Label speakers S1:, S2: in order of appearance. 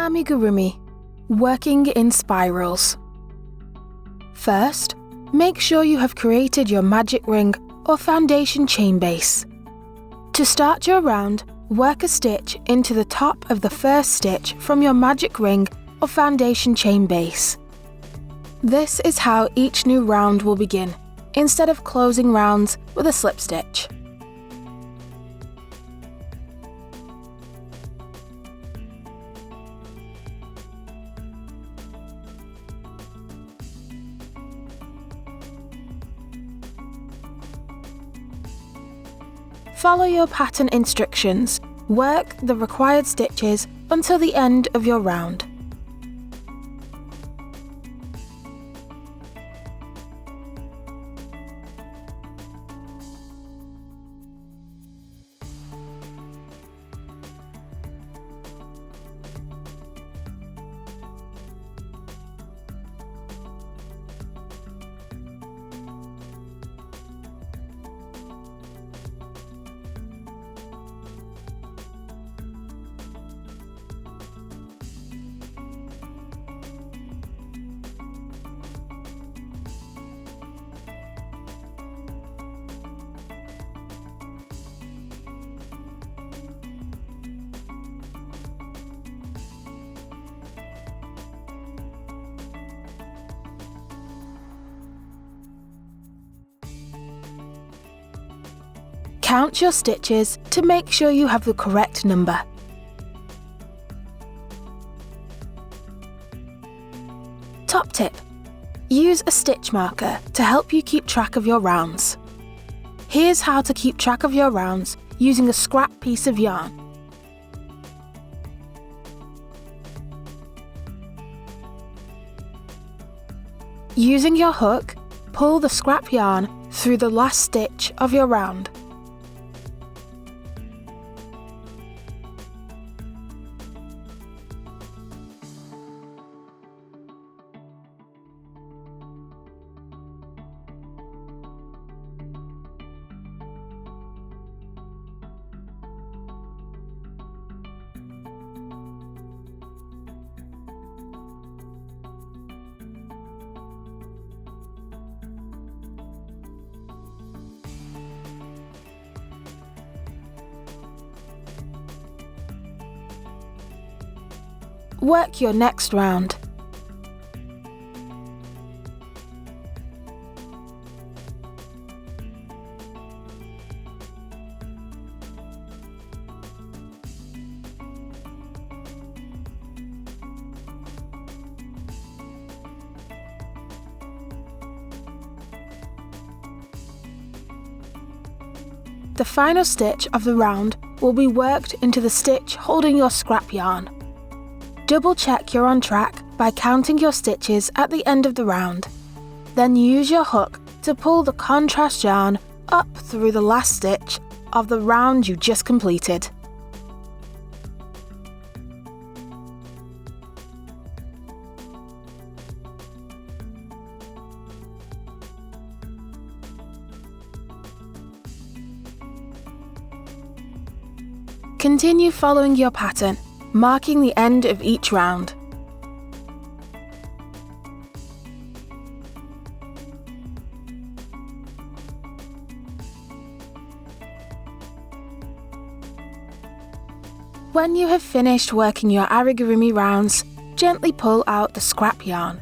S1: Amigurumi, working in spirals. First, make sure you have created your magic ring or foundation chain base. To start your round, work a stitch into the top of the first stitch from your magic ring or foundation chain base. This is how each new round will begin, instead of closing rounds with a slip stitch. Follow your pattern instructions. Work the required stitches until the end of your round. Count your stitches to make sure you have the correct number. Top tip: use a stitch marker to help you keep track of your rounds. Here's how to keep track of your rounds using a scrap piece of yarn. Using your hook, pull the scrap yarn through the last stitch of your round. Work your next round. The final stitch of the round will be worked into the stitch holding your scrap yarn. Double check you're on track by counting your stitches at the end of the round. Then use your hook to pull the contrast yarn up through the last stitch of the round you just completed. Continue following your pattern, marking the end of each round. When you have finished working your amigurumi rounds, gently pull out the scrap yarn.